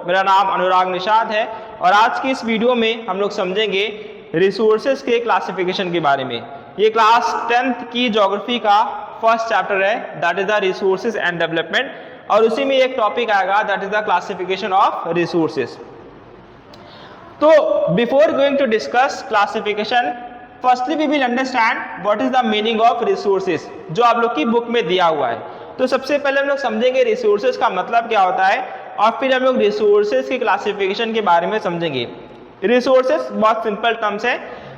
मेरा नाम अनुराग निषाद है और आज की इस वीडियो में हम लोग समझेंगे रिसोर्सेज के क्लासिफिकेशन के बारे में। ये क्लास 10th की ज्योग्राफी का फर्स्ट चैप्टर है, that is the resources and development, और उसी में एक टॉपिक आएगा that is the classification of resources. तो before going to discuss classification, firstly we will understand what is the meaning of resources, जो आप लोग की बुक में दिया हुआ है। तो सबसे पहले हम लोग समझेंगे रिसोर्सेज का मतलब क्या होता है और फिर हम लोग रिसोर्सेज की क्लासिफिकेशन के बारे में समझेंगे। रिसोर्सेज बहुत सिंपल टर्म्स है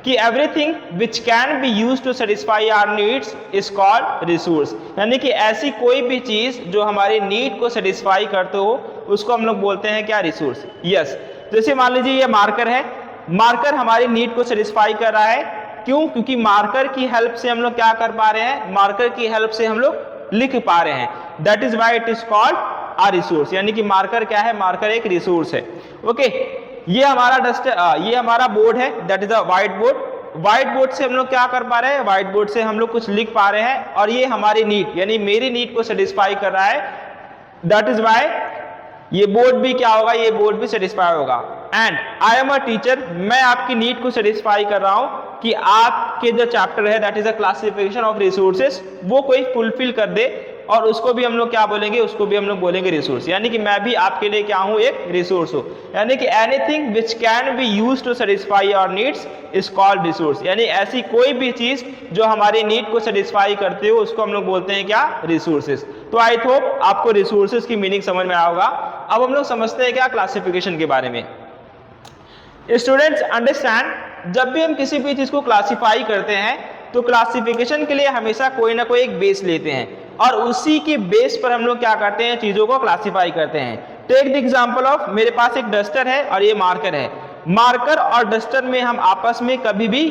कि everything which can be used to satisfy our needs is called resource, यानी कि ऐसी कोई भी चीज जो हमारी नीड को सेटिस्फाई करते हो उसको हम लोग बोलते हैं क्या, रिसोर्स। यस, जैसे मान लीजिए ये मार्कर है, मार्कर हमारी नीड को सेटिस्फाई कर रहा है। क्यों? क्योंकि मार्कर की हेल्प से हम लोग क्या कर पा रहे हैं, मार्कर की हेल्प से हम लोग लिख पा रहे हैं, that is why it is called a resource, यानी कि मार्कर क्या है, मार्कर एक रिसोर्स है। ओके, ये हमारा डस्टर, ये हमारा बोर्ड है, that is a white board. White board से हम लोग क्या कर पा रहे हैं, व्हाइट बोर्ड से हम लोग कुछ लिख पा रहे हैं और ये हमारी नीड यानी मेरी नीड को सेटिस्फाई कर रहा है, दैट इज वाई ये बोर्ड भी क्या होगा, ये बोर्ड भी सेटिस्फाई होगा। And I am a teacher, मैं आपकी नीड को सेटिस्फाई कर रहा हूं कि आपके जो चैप्टर है that is a classification of resources वो कोई फुलफिल कर दे, और उसको भी हम लोग क्या बोलेंगे, उसको भी हम लोग बोलेंगे रिसोर्स, यानी कि मैं भी आपके लिए क्या हूं, एक रिसोर्स हूं। यानी कि anything which can be used to satisfy our needs is called resource, यानी ऐसी कोई भी चीज जो हमारी नीड को सेटिस्फाई करते हो उसको हम लोग बोलते हैं क्या, रिसोर्सेज। तो आई होप आपको रिसोर्सेज की मीनिंग समझ में आया होगा। अब हम लोग समझते हैं क्या क्लासिफिकेशन के बारे में। स्टूडेंट्स अंडरस्टैंड, जब भी हम किसी भी चीज को क्लासिफाई करते हैं तो क्लासिफिकेशन के लिए हमेशा कोई ना कोई एक बेस लेते हैं और उसी के बेस पर हम लोग क्या करते हैं, चीजों को क्लासिफाई करते हैं। टेक द एग्जांपल ऑफ, मेरे पास एक डस्टर है और ये मार्कर है। मार्कर और डस्टर में हम आपस में कभी भी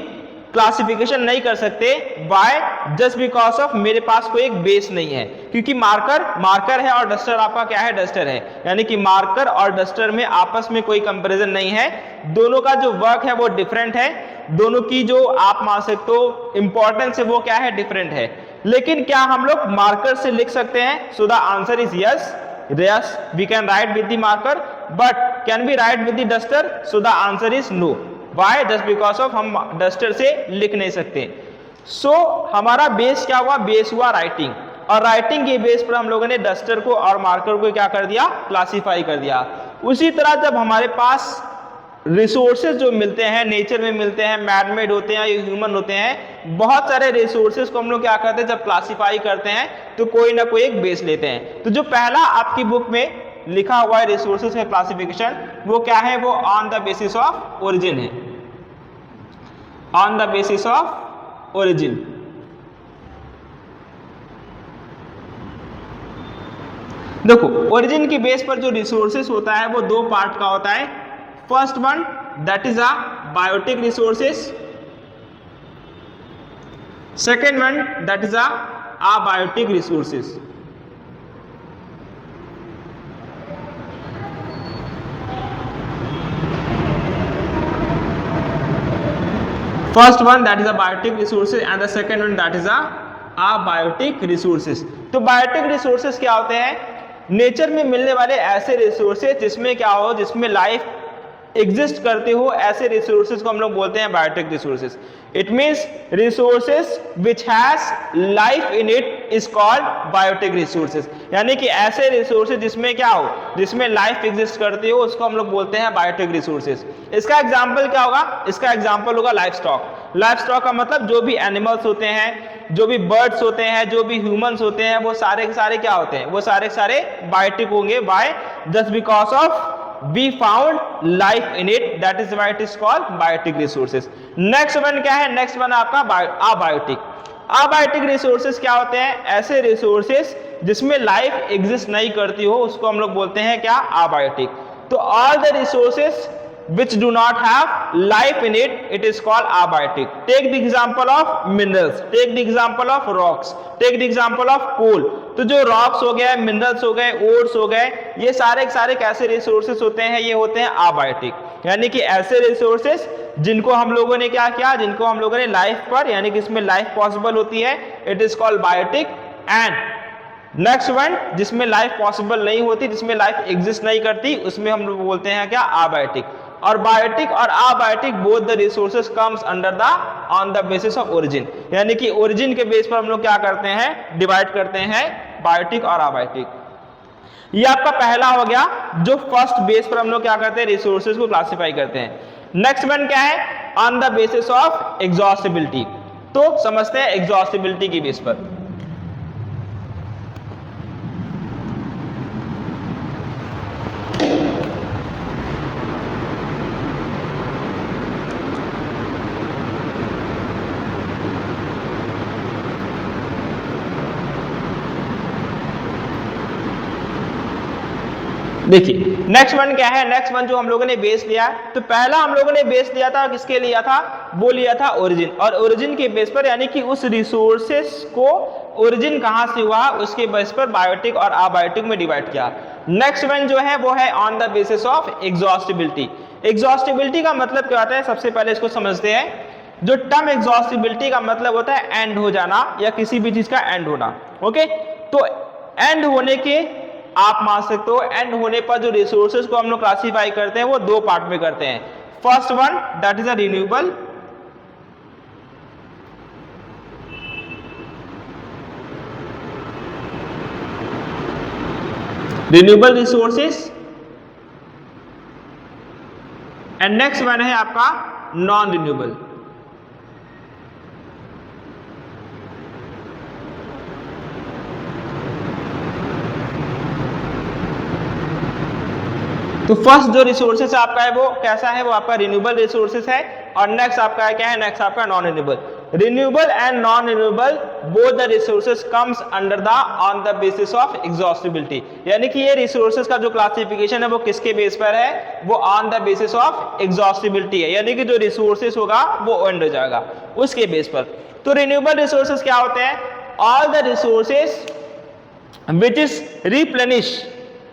क्लासिफिकेशन नहीं कर सकते। वाई? जस्ट बिकॉज ऑफ मेरे पास कोई एक बेस नहीं है, क्योंकि मार्कर है और डस्टर आपका क्या है, डस्टर है, यानी कि मार्कर और डस्टर में आपस में कोई कंपैरिजन नहीं है। दोनों का जो वर्क है वो डिफरेंट है, दोनों की जो आप मान सकते हो इंपॉर्टेंस है वो क्या है, डिफरेंट है। लेकिन क्या हम लोग मार्कर से लिख सकते हैं? So the answer is yes, yes we can write with the marker, but can we write with the duster? So the answer is no. Why? Just because of हम डस्टर से लिख नहीं सकते। सो हमारा बेस क्या हुआ, बेस हुआ writing, और राइटिंग के बेस पर हम लोगों ने डस्टर को और मार्कर को क्या कर दिया, क्लासीफाई कर दिया। उसी तरह जब हमारे पास रिसोर्सेज जो मिलते हैं, नेचर में मिलते हैं, मैन मेड होते हैं या ह्यूमन होते हैं, बहुत सारे रिसोर्सेज को हम लोग क्या करते हैं, जब क्लासीफाई करते हैं तो कोई ना कोई एक बेस लेते हैं। तो जो पहला आपकी बुक में लिखा हुआ है रिसोर्सेज का क्लासिफिकेशन, वो क्या है, वो on the basis of origin है, on the basis of origin. देखो, ओरिजिन की बेस पर जो रिसोर्सेज होता है वो दो पार्ट का होता है। First one that is a biotic resources, second one that is a abiotic resources. First one that is a biotic resources and the second one that is a biotic resources. तो biotic resources क्या होते हैं, nature में मिलने वाले ऐसे resources जिसमें क्या हो, जिसमें लाइफ एग्जिस्ट करते हो, ऐसे रिसोर्सेज को हम लोग बोलते हैं biotic resources. It means resources which has life in it is called biotic resources, यानी कि ऐसे रिसोर्सेज जिसमें क्या हो, जिसमें लाइफ एग्जिस्ट करती हो उसको हम लोग बोलते हैं बायोटिक रिसोर्सेज। इसका एग्जांपल क्या होगा, इसका एग्जांपल होगा लाइफ स्टॉक। लाइफ स्टॉक का मतलब जो भी एनिमल्स होते हैं, जो भी बर्ड्स होते हैं, जो भी ह्यूमंस होते हैं, वो सारे के सारे क्या होते हैं, वो सारे के सारे बायोटिक होंगे। Why? Just because of we found life in it, that is why it is called biotic resources. next one क्या है, next one आपका अबायोटिक। अबायोटिक रिसोर्सेज क्या होते हैं, ऐसे रिसोर्सेज जिसमें लाइफ एग्जिस्ट नहीं करती हो उसको हम लोग बोलते हैं क्या, अबायोटिक। तो all the resources which do not have life in it, it is called abiotic. Take the example of minerals, take the example of rocks, take the example of coal. तो जो rocks हो गए, minerals हो गए, ores हो गए, ये सारे सारे कैसे resources होते हैं, ये होते हैं abiotic, यानी कि ऐसे resources जिनको हम लोगों ने क्या किया, जिनको हम लोगों ने लाइफ पर, यानी कि इसमें लाइफ पॉसिबल होती है, it is called biotic. And next one जिसमें लाइफ पॉसिबल नहीं होती, जिसमें लाइफ एग्जिस्ट नहीं करती, उसमें हम लोग बोलते हैं क्या, अबायोटिक। और बायोटिक और abiotic both the resources comes under the on the basis of origin, यानी कि ओरिजिन के बेस पर हम लोग क्या करते हैं, डिवाइड करते हैं बायोटिक और अबायोटिक। ये आपका पहला हो गया, जो फर्स्ट बेस पर हम लोग क्या करते हैं, रिसोर्सेज को क्लासिफाई करते हैं। नेक्स्ट वन क्या है, on the basis of exhaustibility. तो समझते हैं एग्जॉस्टिबिलिटी की बेस पर। देखिए नेक्स्ट वन क्या है, नेक्स्ट वन जो हम लोगों ने बेस लिया, तो पहला हम लोगों ने बेस लिया था, किसके लिया था, वो लिया था ओरिजिन। और ओरिजिन के बेस पर यानी कि उस रिसोर्सेस को ओरिजिन कहां से हुआ उसके बेस पर बायोटिक और अबायोटिक में डिवाइड किया। नेक्स्ट वन जो है वो है on the basis of exhaustibility. Exhaustibility का मतलब क्या होता है, सबसे पहले इसको समझते हैं। जो टर्म एग्जॉस्टिबिलिटी का मतलब होता है एंड हो जाना या किसी भी चीज का एंड होना। ओके, तो एंड होने के आप मान सकते हो, एंड होने पर जो रिसोर्सेज को हम लोग क्लासीफाई करते हैं वो दो पार्ट में करते हैं। First one that is a renewable, renewable resources, and next one है आपका नॉन रिन्यूएबल। तो फर्स्ट जो रिसोर्सेस आपका है वो कैसा है, वो आपका रिन्यूएबल रिसोर्सेस है। और नेक्स्ट आपका क्या है, नेक्स्ट आपका non renewable. Renewable and non renewable both the resources comes under the on the basis of exhaustibility, यानी कि ये रिसोर्सेस का जो क्लासिफिकेशन है वो किसके बेस पर है, वो on the basis of exhaustibility है, यानी कि जो रिसोर्सेस होगा वो एंड हो जाएगा उसके बेस पर। तो रिन्यूएबल रिसोर्सेस क्या होते हैं, all the resources which is replenish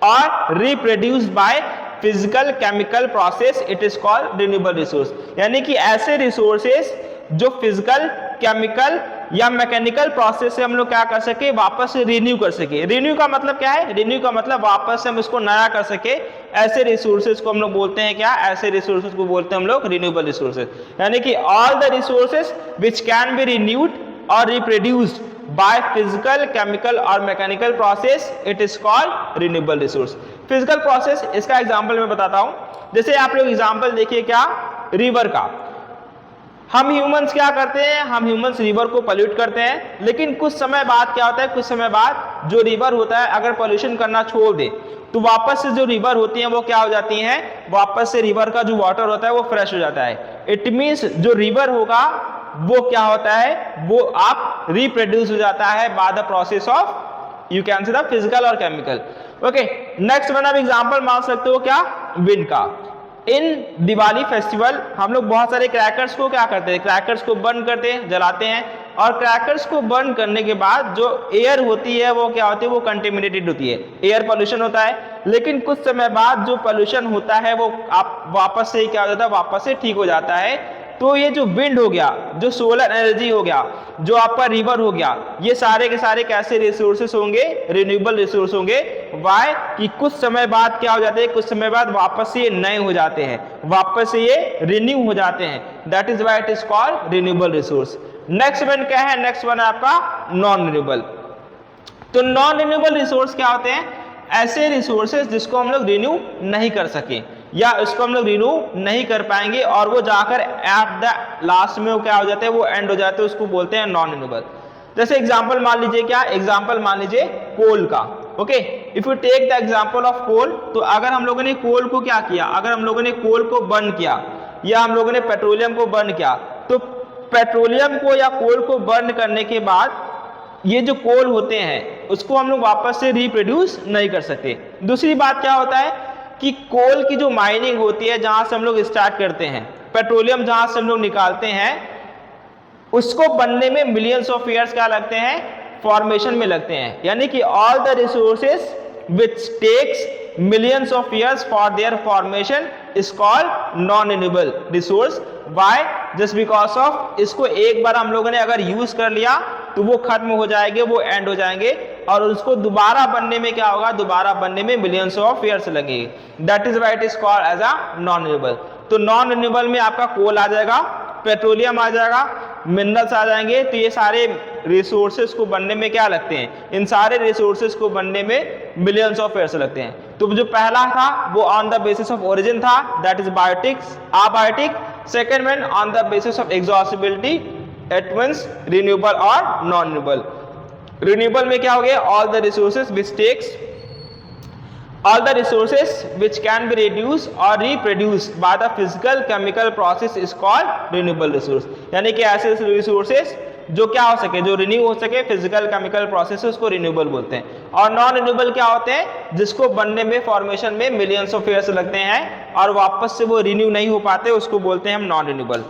और reproduced by physical chemical process, it is called renewable resource. यानी कि ऐसे रिसोर्सेस जो फिजिकल केमिकल या मैकेनिकल प्रोसेस से हम लोग क्या कर सके, वापस से रिन्यू कर सके। रिन्यू का मतलब क्या है, रिन्यू का मतलब वापस से हम इसको नया कर सके। ऐसे रिसोर्सेज को हम लोग बोलते हैं क्या, ऐसे रिसोर्सेज को बोलते हैं हम लोग रिन्यूएबल रिसोर्सेज। यानी कि all the resources which can B renewed और रिप्रोड्यूस्ड by physical, chemical और mechanical process, it is called renewable resource. Physical process, इसका एग्जांपल मैं बताता हूं। जैसे आप लोग एग्जांपल देखिए क्या, रिवर का। हम ह्यूमंस क्या करते हैं, हम ह्यूमंस रिवर को पोल्यूट करते हैं, लेकिन कुछ समय बाद क्या होता है, कुछ समय बाद जो रिवर होता है अगर पोल्यूशन करना छोड़ दे तो वापस से जो रिवर होती है वो क्या हो जाती हैं, वापस से रिवर का जो वाटर होता है वो फ्रेश हो जाता है। इट मीन्स जो रिवर होगा वो क्या होता है, वो आप रिप्रोड्यूस हो जाता है by the process of you can say the physical और केमिकल। ओके, नेक्स्ट वन आप एग्जांपल मान सकते हो क्या, विंड का। इन दिवाली फेस्टिवल हम लोग बहुत सारे क्रैकर्स को क्या करते हैं, क्रैकर्स को बर्न करते हैं, जलाते हैं। और क्रैकर्स को बर्न करने के बाद जो एयर होती है वो क्या होती है, वो कंटेमिनेटेड होती है, एयर पोल्यूशन होता है। लेकिन कुछ समय बाद जो पोल्यूशन होता है वो आप वापस से क्या हो जाता है, वापस से ठीक हो जाता है। तो ये जो विंड हो गया, जो सोलर एनर्जी हो गया, जो आपका रिवर हो गया, ये सारे के सारे कैसे रिसोर्सेस होंगे, रिन्यूएबल रिसोर्स होंगे। वाई कि कुछ समय बाद क्या हो जाते हैं, कुछ समय बाद वापस से ये नए हो जाते हैं, वापस से ये रिन्यू हो जाते हैं। That is why it is called renewable resource. Next one क्या है, नेक्स्ट वन है आपका नॉन रिन्यूएबल। तो नॉन रिन्यूएबल रिसोर्स क्या होते हैं, ऐसे रिसोर्सेज जिसको हम लोग रिन्यू नहीं कर सके या इसको हम लोग रिन्यू नहीं कर पाएंगे और वो जाकर एट द लास्ट में वो क्या हो जाते हैं, वो एंड हो जाते हैं, उसको बोलते हैं नॉन रिन्यूएबल। जैसे एग्जांपल मान लीजिए क्या, एग्जांपल मान लीजिए कोल का। Okay, if you take the example of coal, तो अगर हम लोगों ने कोल को क्या किया, अगर हम लोगों ने कोल को बर्न किया या हम लोगों ने पेट्रोलियम को बर्न किया, तो पेट्रोलियम को या कोल को बर्न करने के बाद ये जो कोल होते हैं उसको हम लोग वापस से रिप्रोड्यूस नहीं कर सकते। दूसरी बात क्या होता है कि कोल की जो माइनिंग होती है, जहां से हम लोग स्टार्ट करते हैं, पेट्रोलियम जहां से हम लोग निकालते हैं, उसको बनने में मिलियंस ऑफ ईयर्स क्या लगते हैं, फॉर्मेशन में लगते हैं। यानी कि all the resources which takes millions of years for their formation is called non renewable resource. Why, just because of इसको एक बार हम लोगों ने अगर यूज कर लिया तो वो खत्म हो जाएंगे, वो एंड हो जाएंगे। और उसको दोबारा बनने में क्या होगा, दोबारा बनने में मिलियंस ऑफ ईयर्स लगेंगे, that is why it is called as a non renewable. तो नॉन रिन्यूएबल में आपका कोल आ जाएगा, पेट्रोलियम आ जाएगा, मिनरल्स आ जाएंगे। तो ये सारे रिसोर्सेज को बनने में क्या लगते हैं, इन सारे रिसोर्सेज को बनने में मिलियंस ऑफ ईयर्स लगते हैं। तो जो पहला था वो on the basis of origin था, that is biotics, abiotic. Second one on the basis of exhaustibility, it means renewable और नॉन रिन्यूएबल। रिन्यूएबल में क्या हो गया, all the resources which takes all the resources which can be reduced or reproduced by the physical chemical process is called renewable resource। यानी कि ऐसे resources जो क्या हो सके, जो रिन्यू हो सके फिजिकल केमिकल प्रोसेस, उसको रिन्यूएबल बोलते हैं। और नॉन रिन्यूएबल क्या होते हैं, जिसको बनने में फॉर्मेशन में मिलियंस ऑफ ईयर्स लगते हैं और वापस से वो रिन्यू नहीं हो पाते, उसको बोलते हैं हम नॉन रिन्यूएबल।